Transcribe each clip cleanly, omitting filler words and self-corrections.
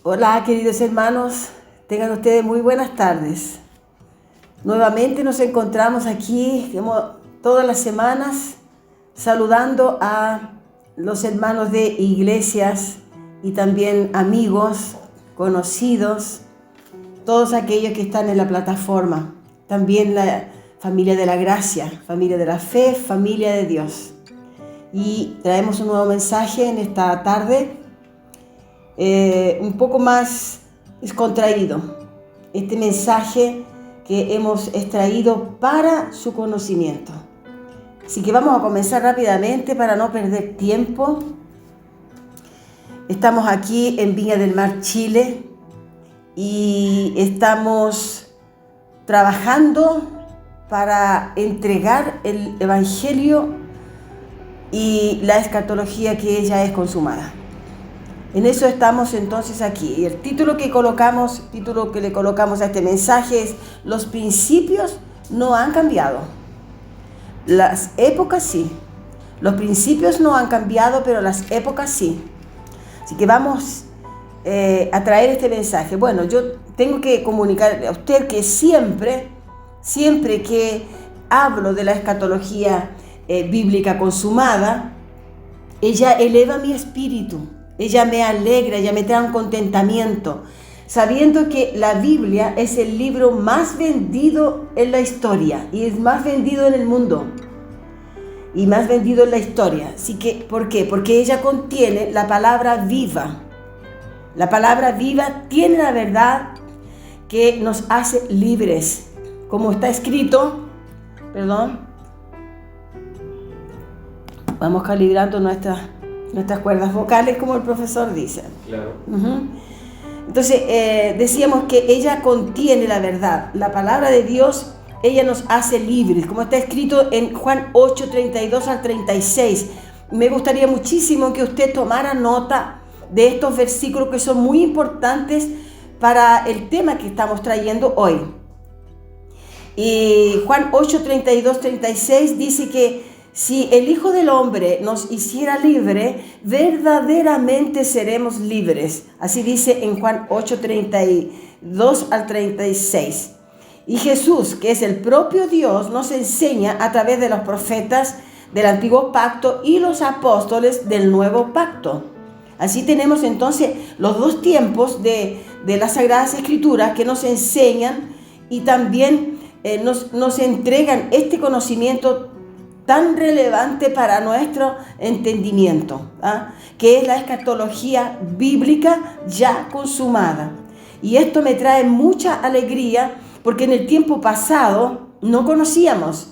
Hola, queridos hermanos, tengan ustedes muy buenas tardes. Nuevamente nos encontramos aquí como todas las semanas saludando a los hermanos de iglesias y también amigos, conocidos, todos aquellos que están en la plataforma. También la familia de la gracia, familia de la fe, familia de Dios. Y traemos un nuevo mensaje en esta tarde. Un poco más descontraído, este mensaje que hemos extraído para su conocimiento. Así que vamos a comenzar rápidamente para no perder tiempo. Estamos aquí en Viña del Mar, Chile, y estamos trabajando para entregar el Evangelio y la escatología que ya es consumada. En eso estamos entonces aquí. Y el título que le colocamos a este mensaje es: los principios no han cambiado. Las épocas sí. Los principios no han cambiado, pero las épocas sí. Así que vamos a traer este mensaje. Bueno, yo tengo que comunicarle a usted que siempre que hablo de la escatología bíblica consumada, ella eleva mi espíritu. Ella me alegra, ella me trae un contentamiento, sabiendo que la Biblia es el libro más vendido en la historia y es más vendido en el mundo y más vendido en la historia. Así que, ¿por qué? Porque ella contiene la palabra viva. La palabra viva tiene la verdad que nos hace libres. Como está escrito, vamos calibrando nuestras cuerdas vocales, como el profesor dice. Claro. Entonces, decíamos que ella contiene la verdad. La palabra de Dios, ella nos hace libres, como está escrito en Juan 8, 32 al 36. Me gustaría muchísimo que usted tomara nota de estos versículos que son muy importantes para el tema que estamos trayendo hoy. Y Juan 8, 32, 36 dice que si el Hijo del Hombre nos hiciera libre, verdaderamente seremos libres. Así dice en Juan 8, 32 al 36. Y Jesús, que es el propio Dios, nos enseña a través de los profetas del Antiguo Pacto y los apóstoles del Nuevo Pacto. Así tenemos entonces los dos tiempos de las Sagradas Escrituras que nos enseñan y también nos entregan este conocimiento tan relevante para nuestro entendimiento, que es la escatología bíblica ya consumada. Y esto me trae mucha alegría porque en el tiempo pasado no conocíamos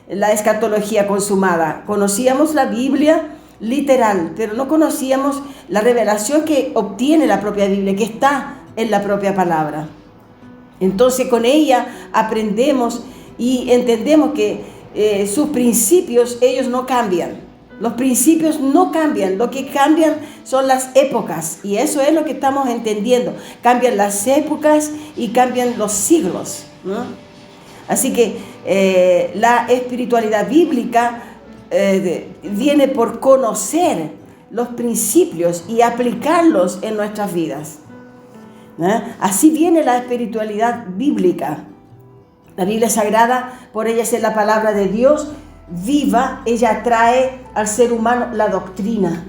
la escatología consumada. Conocíamos la Biblia literal, pero no conocíamos la revelación que obtiene la propia Biblia, que está en la propia palabra. Entonces con ella aprendemos y entendemos que sus principios, ellos no cambian. Los principios no cambian. Lo que cambian son las épocas. Y eso es lo que estamos entendiendo. Cambian las épocas y cambian los siglos, ¿no? Así que la espiritualidad bíblica viene por conocer los principios y aplicarlos en nuestras vidas, ¿no? Así viene la espiritualidad bíblica. La Biblia Sagrada, por ella es la palabra de Dios viva. Ella trae al ser humano la doctrina.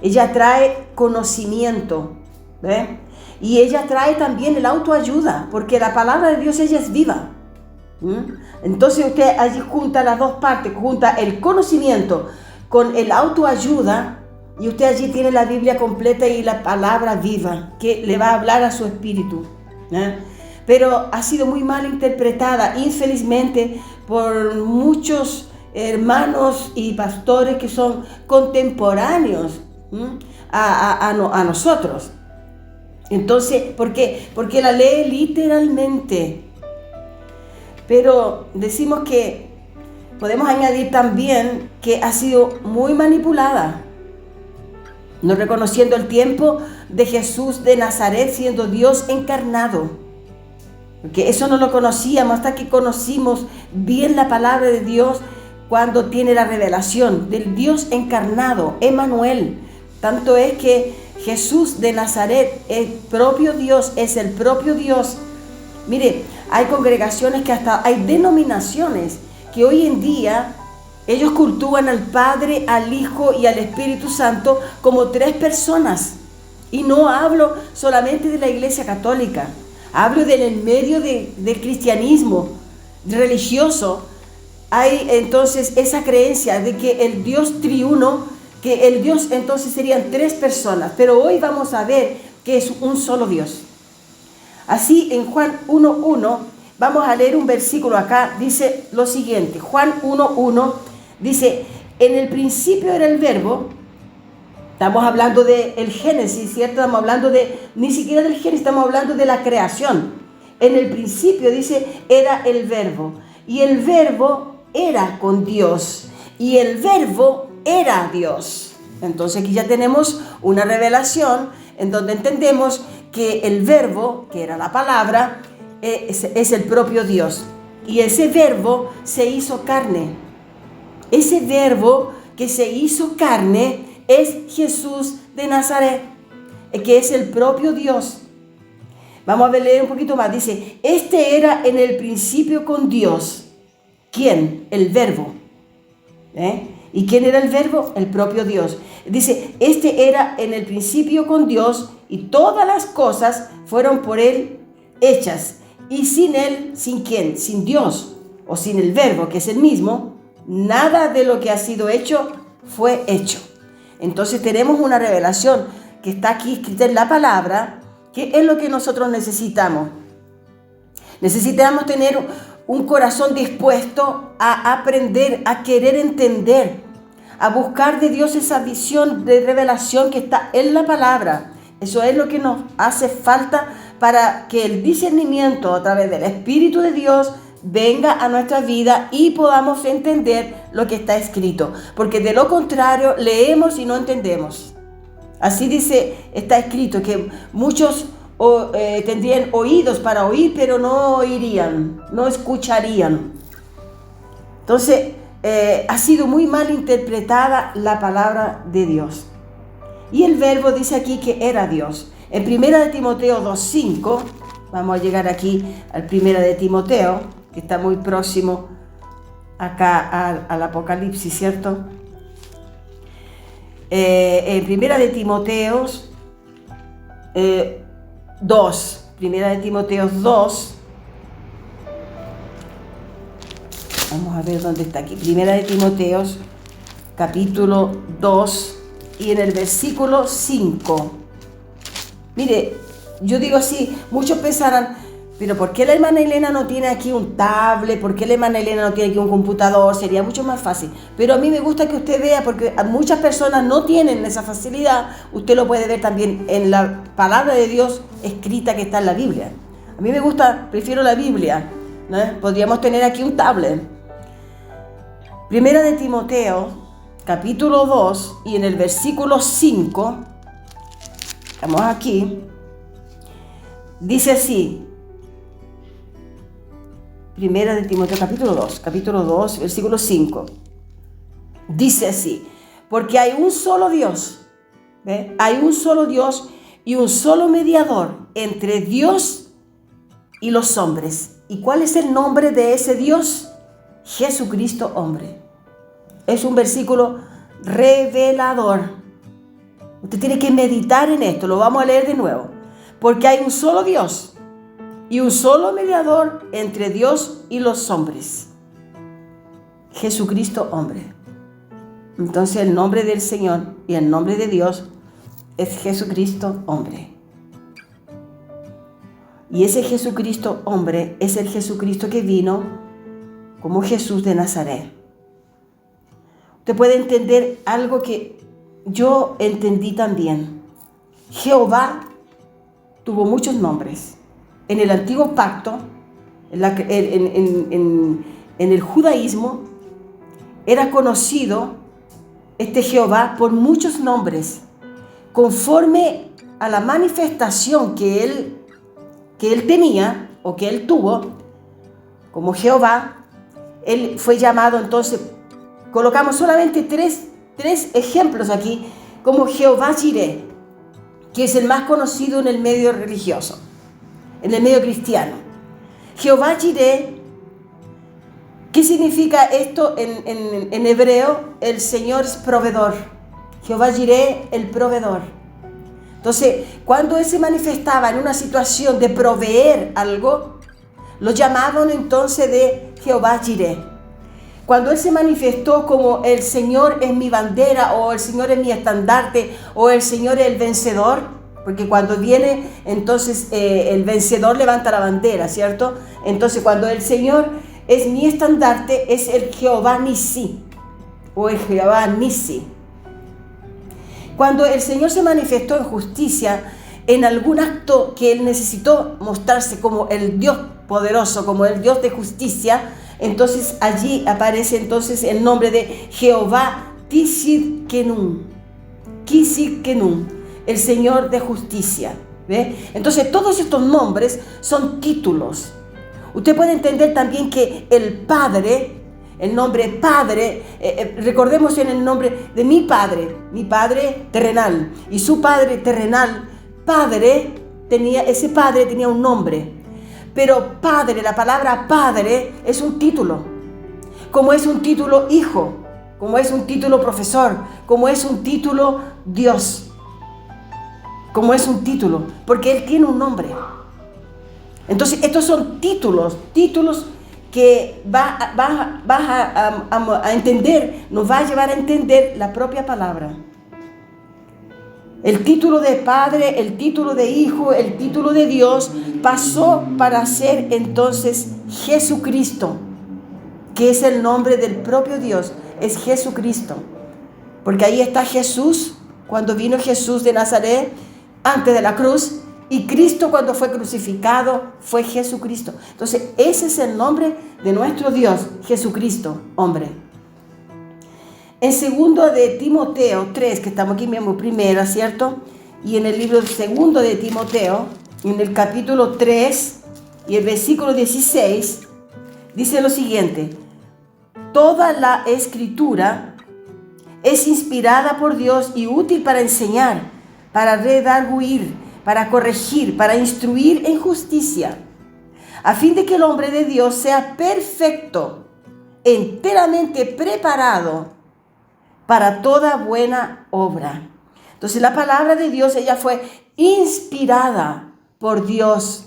Ella trae conocimiento, ¿ve? Y ella trae también el autoayuda, porque la palabra de Dios, ella es viva. Entonces usted allí junta las dos partes, junta el conocimiento con el autoayuda, y usted allí tiene la Biblia completa y la palabra viva que le va a hablar a su espíritu, ¿eh? Pero ha sido muy mal interpretada, infelizmente, por muchos hermanos y pastores que son contemporáneos a nosotros. Entonces, ¿por qué? Porque la lee literalmente. Pero decimos que podemos añadir también que ha sido muy manipulada, no reconociendo el tiempo de Jesús de Nazaret siendo Dios encarnado. Porque eso no lo conocíamos hasta que conocimos bien la palabra de Dios, cuando tiene la revelación del Dios encarnado, Emmanuel. Tanto es que Jesús de Nazaret, el propio Dios, es el propio Dios. Mire, hay congregaciones que hasta hay denominaciones que hoy en día ellos cultúan al Padre, al Hijo y al Espíritu Santo como tres personas. Y no hablo solamente de la Iglesia Católica, hablo del medio del cristianismo religioso. Hay entonces esa creencia de que el Dios triuno, que el Dios entonces serían tres personas, pero hoy vamos a ver que es un solo Dios. Así en Juan 1:1, vamos a leer un versículo acá, dice lo siguiente, Juan 1:1, dice, en el principio era el verbo. Estamos hablando del Génesis, ¿cierto? Estamos hablando ni siquiera del Génesis, estamos hablando de la creación. En el principio, dice, era el verbo. Y el verbo era con Dios. Y el verbo era Dios. Entonces aquí ya tenemos una revelación en donde entendemos que el verbo, que era la palabra, es el propio Dios. Y ese verbo se hizo carne. Ese verbo que se hizo carne es Jesús de Nazaret, que es el propio Dios. Vamos a leer un poquito más. Dice, este era en el principio con Dios. ¿Quién? El verbo. ¿Y quién era el verbo? El propio Dios. Dice, este era en el principio con Dios y todas las cosas fueron por Él hechas. Y sin Él, ¿sin quién? Sin Dios o sin el verbo, que es el mismo, nada de lo que ha sido hecho fue hecho. Entonces tenemos una revelación que está aquí escrita en la palabra, que es lo que nosotros necesitamos. Necesitamos tener un corazón dispuesto a aprender, a querer entender, a buscar de Dios esa visión de revelación que está en la palabra. Eso es lo que nos hace falta para que el discernimiento a través del Espíritu de Dios venga a nuestra vida y podamos entender lo que está escrito. Porque de lo contrario, leemos y no entendemos. Así dice, está escrito que muchos tendrían oídos para oír, pero no oirían, no escucharían. Entonces, ha sido muy mal interpretada la palabra de Dios. Y el verbo dice aquí que era Dios. En 1 Timoteo 2:5, vamos a llegar aquí al 1 Timoteo, que está muy próximo acá al Apocalipsis, ¿cierto? En 1 Timoteo 2, 1 Timoteo 2, vamos a ver dónde está aquí, 1 Timoteo capítulo 2 y en el versículo 5. Mire, yo digo así, muchos pensarán, pero ¿por qué la hermana Elena no tiene aquí un tablet? ¿Por qué la hermana Elena no tiene aquí un computador? Sería mucho más fácil. Pero a mí me gusta que usted vea, porque muchas personas no tienen esa facilidad. Usted lo puede ver también en la palabra de Dios escrita que está en la Biblia. A mí me gusta, prefiero la Biblia, ¿no? Podríamos tener aquí un tablet. 1 Timoteo, capítulo 2, y en el versículo 5, estamos aquí, dice así. 1 Timoteo capítulo 2, versículo 5. Dice así, porque hay un solo Dios, ¿ve? Hay un solo Dios y un solo mediador entre Dios y los hombres. ¿Y cuál es el nombre de ese Dios? Jesucristo hombre. Es un versículo revelador. Usted tiene que meditar en esto, lo vamos a leer de nuevo. Porque hay un solo Dios y un solo mediador entre Dios y los hombres. Jesucristo hombre. Entonces el nombre del Señor y el nombre de Dios es Jesucristo hombre. Y ese Jesucristo hombre es el Jesucristo que vino como Jesús de Nazaret. Usted puede entender algo que yo entendí también. Jehová tuvo muchos nombres. En el antiguo pacto, en el judaísmo, era conocido este Jehová por muchos nombres, conforme a la manifestación que él tenía o que él tuvo como Jehová. Él fue llamado, entonces, colocamos solamente tres ejemplos aquí, como Jehová Jireh. que es el más conocido en el medio religioso, en el medio cristiano. Jehová Jireh, ¿qué significa esto en hebreo? El Señor es proveedor. Jehová Jireh, el proveedor. Entonces, cuando Él se manifestaba en una situación de proveer algo, lo llamaban entonces de Jehová Jireh. Cuando Él se manifestó como el Señor es mi bandera, o el Señor es mi estandarte, o el Señor es el vencedor, porque cuando viene, entonces el vencedor levanta la bandera, ¿cierto? Entonces, cuando el Señor es mi estandarte, es el Jehová Nisi, o el Jehová Nisi. Cuando el Señor se manifestó en justicia, en algún acto que Él necesitó mostrarse como el Dios poderoso, como el Dios de justicia, entonces allí aparece entonces el nombre de Jehová Tsidkenu, el Señor de justicia. ¿Ve? Entonces todos estos nombres son títulos. Usted puede entender también que el Padre, el nombre Padre, recordemos en el nombre de mi Padre terrenal, y su Padre terrenal, ese Padre tenía un nombre. Pero Padre, la palabra Padre es un título, como es un título Hijo, como es un título Profesor, como es un título Dios, como es un título, porque Él tiene un nombre. Entonces estos son títulos que vas a entender, nos va a llevar a entender la propia palabra. El título de Padre, el título de Hijo, el título de Dios pasó para ser entonces Jesucristo, que es el nombre del propio Dios, es Jesucristo. Porque ahí está Jesús, cuando vino Jesús de Nazaret, antes de la cruz, y Cristo cuando fue crucificado, fue Jesucristo. Entonces ese es el nombre de nuestro Dios, Jesucristo, hombre. En segundo de Timoteo 3, que estamos aquí mismo primera, ¿cierto? Y en el libro segundo de Timoteo, en el capítulo 3 y el versículo 16, dice lo siguiente: toda la escritura es inspirada por Dios y útil para enseñar, para redarguir, para corregir, para instruir en justicia, a fin de que el hombre de Dios sea perfecto, enteramente preparado para toda buena obra. Entonces la palabra de Dios, ella fue inspirada por Dios.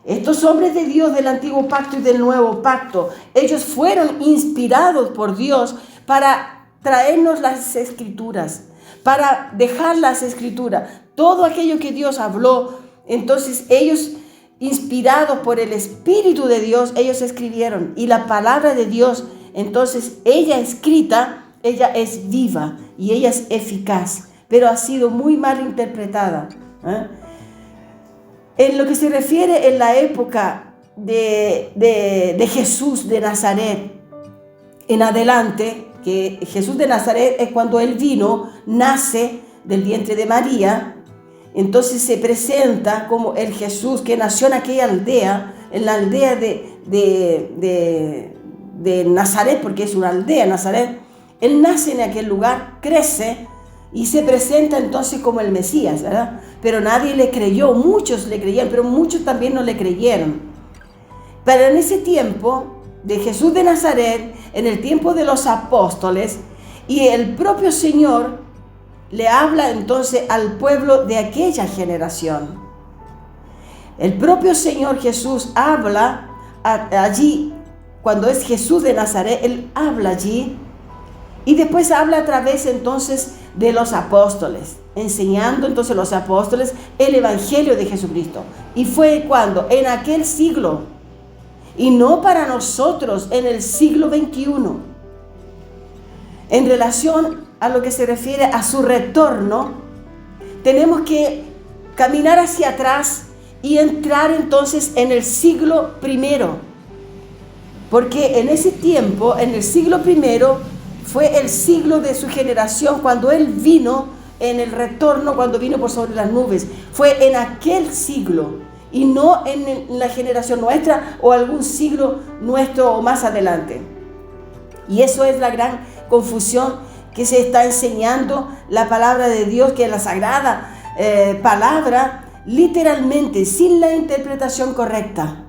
Estos hombres de Dios del antiguo pacto y del nuevo pacto, ellos fueron inspirados por Dios para traernos las escrituras, para dejar las escrituras, todo aquello que Dios habló. Entonces ellos, inspirados por el Espíritu de Dios, ellos escribieron. Y la palabra de Dios, entonces ella escrita, ella es viva y ella es eficaz, pero ha sido muy mal interpretada. En lo que se refiere en la época de Jesús de Nazaret en adelante, que Jesús de Nazaret es cuando Él vino, nace del vientre de María, entonces se presenta como el Jesús que nació en aquella aldea, en la aldea de Nazaret, porque es una aldea, Nazaret. Él nace en aquel lugar, crece y se presenta entonces como el Mesías, ¿verdad? Pero nadie le creyó, muchos le creían, pero muchos también no le creyeron. Pero en ese tiempo de Jesús de Nazaret, en el tiempo de los apóstoles, y el propio Señor le habla entonces al pueblo de aquella generación. El propio Señor Jesús habla allí, cuando es Jesús de Nazaret, Él habla allí. Y después habla a través entonces de los apóstoles, enseñando entonces los apóstoles el Evangelio de Jesucristo. Y fue cuando, en aquel siglo, y no para nosotros en el siglo XXI, en relación a lo que se refiere a su retorno, tenemos que caminar hacia atrás y entrar entonces en el siglo I. Porque en ese tiempo, en el siglo I, fue el siglo de su generación, cuando Él vino en el retorno, cuando vino por sobre las nubes. Fue en aquel siglo y no en la generación nuestra o algún siglo nuestro o más adelante. Y eso es la gran confusión que se está enseñando la palabra de Dios, que es la Sagrada palabra literalmente, sin la interpretación correcta.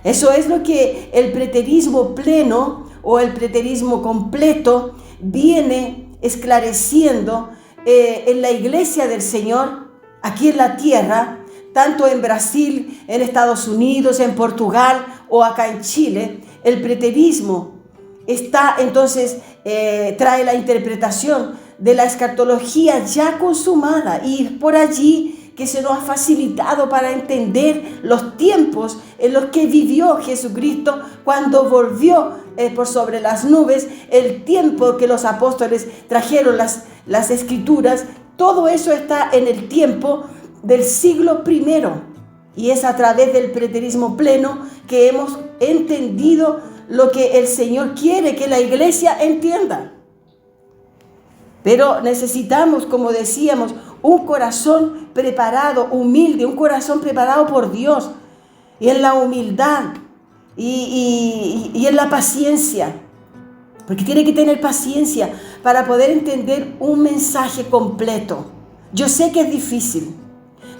Eso es lo que el preterismo pleno o el preterismo completo viene esclareciendo en la iglesia del Señor, aquí en la tierra, tanto en Brasil, en Estados Unidos, en Portugal o acá en Chile. El preterismo está entonces, trae la interpretación de la escatología ya consumada, y por allí que se nos ha facilitado para entender los tiempos en los que vivió Jesucristo cuando volvió por sobre las nubes, el tiempo que los apóstoles trajeron las escrituras. Todo eso está en el tiempo del siglo I, y es a través del preterismo pleno que hemos entendido lo que el Señor quiere que la iglesia entienda. Pero necesitamos, como decíamos, un corazón preparado, humilde, un corazón preparado por Dios, y en la humildad y en la paciencia, porque tiene que tener paciencia para poder entender un mensaje completo. Yo sé que es difícil,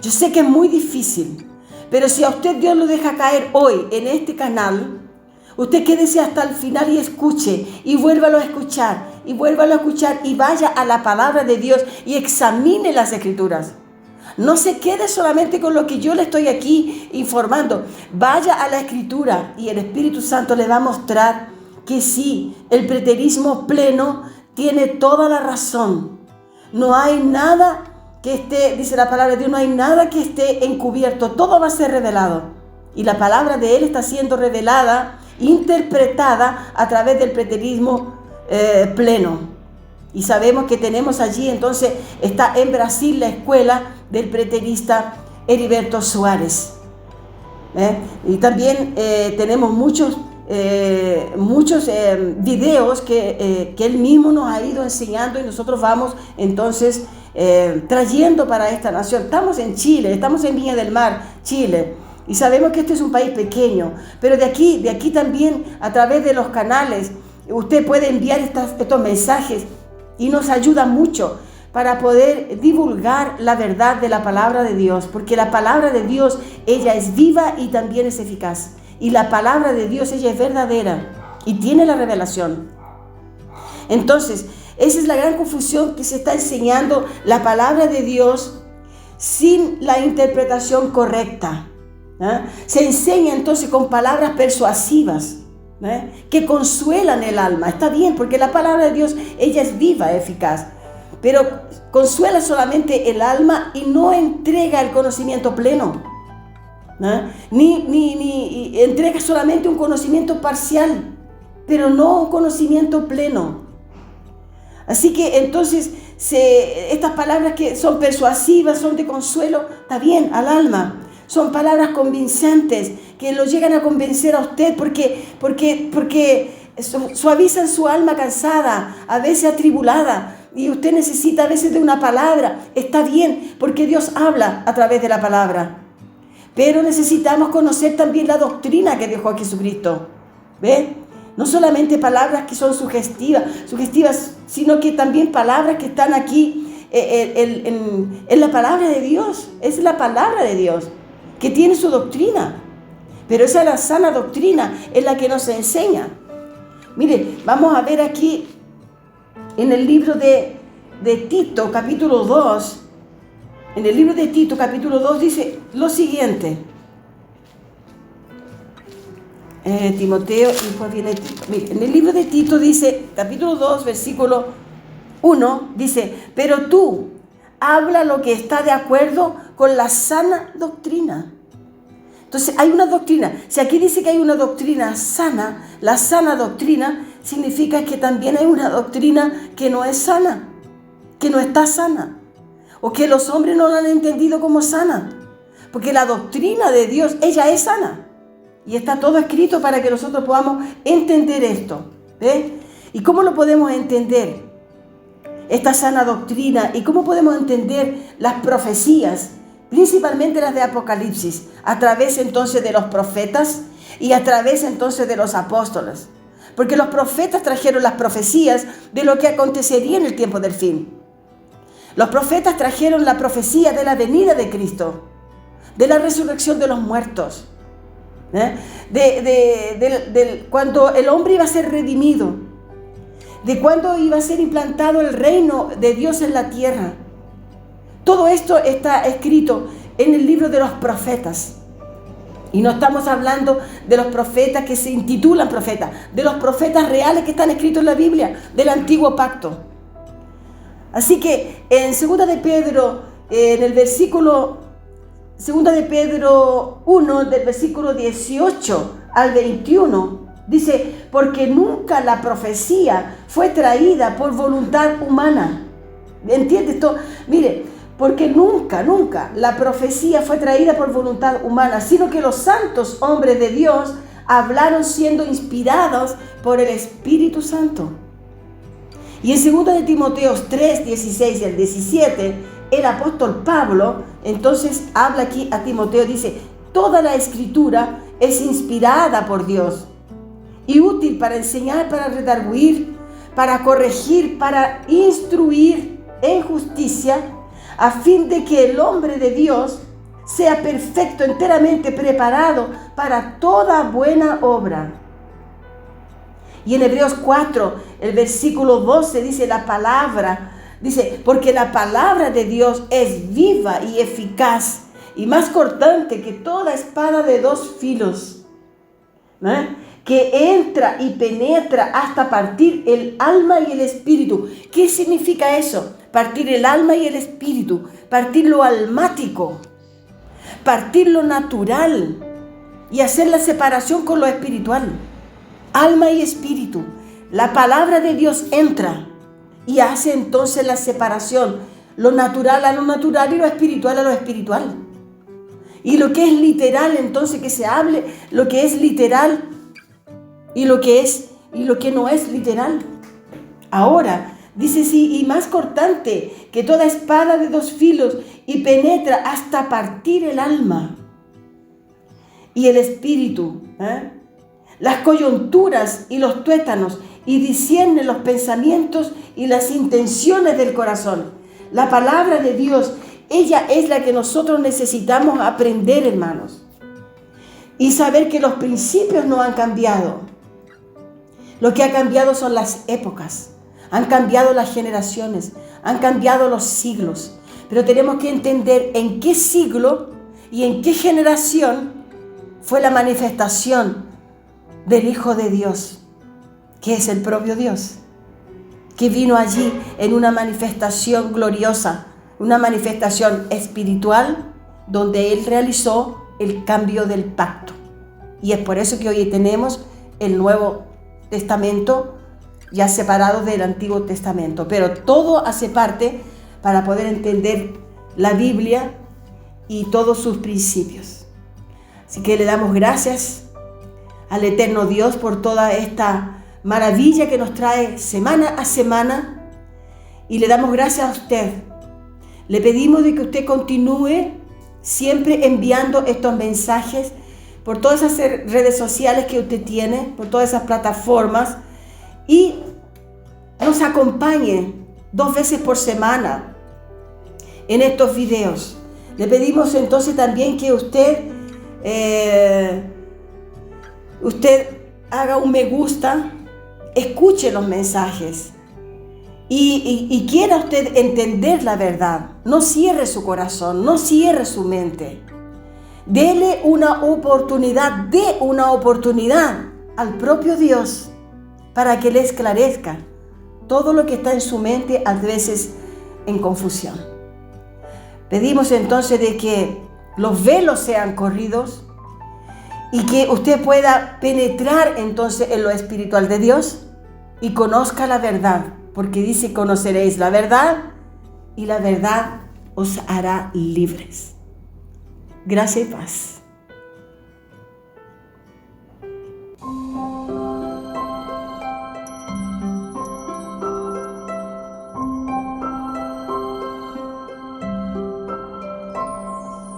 yo sé que es muy difícil, pero si a usted Dios lo deja caer hoy en este canal, usted quédese hasta el final y escuche, y vuélvalo a escuchar, y vuélvalo a escuchar, y vaya a la palabra de Dios y examine las escrituras. No se quede solamente con lo que yo le estoy aquí informando. Vaya a la escritura y el Espíritu Santo le va a mostrar que sí, el preterismo pleno tiene toda la razón. No hay nada que esté, dice la palabra de Dios, no hay nada que esté encubierto, todo va a ser revelado. Y la palabra de Él está siendo revelada, interpretada a través del preterismo pleno. Y sabemos que tenemos allí, entonces, está en Brasil la escuela del preterista Heriberto Suárez. Y también tenemos muchos videos que él mismo nos ha ido enseñando, y nosotros vamos entonces trayendo para esta nación. Estamos en Chile, estamos en Viña del Mar, Chile, y sabemos que este es un país pequeño, pero de aquí también, a través de los canales, usted puede enviar estos mensajes, y nos ayuda mucho para poder divulgar la verdad de la palabra de Dios, porque la palabra de Dios, ella es viva y también es eficaz, y la palabra de Dios, ella es verdadera y tiene la revelación. Entonces, esa es la gran confusión, que se está enseñando la palabra de Dios sin la interpretación correcta. Se enseña entonces con palabras persuasivas, que consuelan el alma. Está bien, porque la palabra de Dios, ella es viva, eficaz, pero consuela solamente el alma y no entrega el conocimiento pleno, ni entrega solamente un conocimiento parcial, pero no un conocimiento pleno. Así que entonces estas palabras que son persuasivas, son de consuelo, está bien, al alma. Son palabras convincentes que lo llegan a convencer a usted porque suavizan su alma cansada, a veces atribulada, y usted necesita a veces de una palabra. Está bien, porque Dios habla a través de la palabra. Pero necesitamos conocer también la doctrina que dejó Jesucristo. ¿Ve? No solamente palabras que son sugestivas, sino que también palabras que están aquí en la palabra de Dios. Es la palabra de Dios que tiene su doctrina, pero esa es la sana doctrina, es la que nos enseña. Mire, vamos a ver aquí en el libro de Tito, capítulo 2, en el libro de Tito, capítulo 2, dice lo siguiente. Timoteo, y después viene Tito. Mire, en el libro de Tito dice, capítulo 2, versículo 1, dice: pero tú habla lo que está de acuerdo con la sana doctrina. Entonces hay una doctrina. Si aquí dice que hay una doctrina sana, la sana doctrina significa que también hay una doctrina que no es sana, que no está sana, o que los hombres no la han entendido como sana, porque la doctrina de Dios, ella es sana, y está todo escrito para que nosotros podamos entender esto. ¿Ve? ¿Y cómo lo podemos entender? Esta sana doctrina, y cómo podemos entender las profecías, principalmente las de Apocalipsis, a través entonces de los profetas y a través entonces de los apóstoles, porque los profetas trajeron las profecías de lo que acontecería en el tiempo del fin. Los profetas trajeron la profecía de la venida de Cristo, de la resurrección de los muertos, de cuando el hombre iba a ser redimido, de cuando iba a ser implantado el reino de Dios en la tierra. Todo esto está escrito en el libro de los profetas. Y no estamos hablando de los profetas que se intitulan profetas, de los profetas reales que están escritos en la Biblia, del antiguo pacto. Así que en 2 de Pedro, en el versículo 2 de Pedro 1, del versículo 18 al 21, dice, porque nunca la profecía fue traída por voluntad humana. ¿Entiendes esto? Mire, porque nunca la profecía fue traída por voluntad humana, sino que los santos hombres de Dios hablaron siendo inspirados por el Espíritu Santo. Y en 2 de Timoteo 3, 16 y el 17, el apóstol Pablo entonces habla aquí a Timoteo, dice, toda la escritura es inspirada por Dios y útil para enseñar, para redarguir, para corregir, para instruir en justicia, a fin de que el hombre de Dios sea perfecto, enteramente preparado para toda buena obra. Y en Hebreos 4, el versículo 12 dice la palabra, dice, porque la palabra de Dios es viva y eficaz y más cortante que toda espada de dos filos, que entra y penetra hasta partir el alma y el espíritu. ¿Qué significa eso? Partir el alma y el espíritu, partir lo almático, partir lo natural y hacer la separación con lo espiritual. Alma y espíritu. La palabra de Dios entra y hace entonces la separación, lo natural a lo natural y lo espiritual a lo espiritual. Y lo que es literal, entonces que se hable lo que es literal y lo que no es literal. Ahora dice, sí, y más cortante que toda espada de dos filos, y penetra hasta partir el alma y el espíritu, las coyunturas y los tuétanos, y discierne los pensamientos y las intenciones del corazón. La palabra de Dios, ella es la que nosotros necesitamos aprender, hermanos, y saber que los principios no han cambiado. Lo que ha cambiado son las épocas. Han cambiado las generaciones, han cambiado los siglos, pero tenemos que entender en qué siglo y en qué generación fue la manifestación del Hijo de Dios, que es el propio Dios, que vino allí en una manifestación gloriosa, una manifestación espiritual, donde Él realizó el cambio del pacto. Y es por eso que hoy tenemos el Nuevo Testamento, ya separado del Antiguo Testamento, pero todo hace parte para poder entender la Biblia y todos sus principios. Así que le damos gracias al eterno Dios por toda esta maravilla que nos trae semana a semana, y le damos gracias a usted. Le pedimos de que usted continúe siempre enviando estos mensajes por todas esas redes sociales que usted tiene, por todas esas plataformas, y nos acompañe 2 veces por semana en estos videos. Le pedimos entonces también que usted haga un me gusta, escuche los mensajes y quiera usted entender la verdad. No cierre su corazón, no cierre su mente. Dé una oportunidad al propio Dios para que le esclarezca todo lo que está en su mente, a veces en confusión. Pedimos entonces de que los velos sean corridos y que usted pueda penetrar entonces en lo espiritual de Dios y conozca la verdad, porque dice, conoceréis la verdad y la verdad os hará libres. Gracia y paz.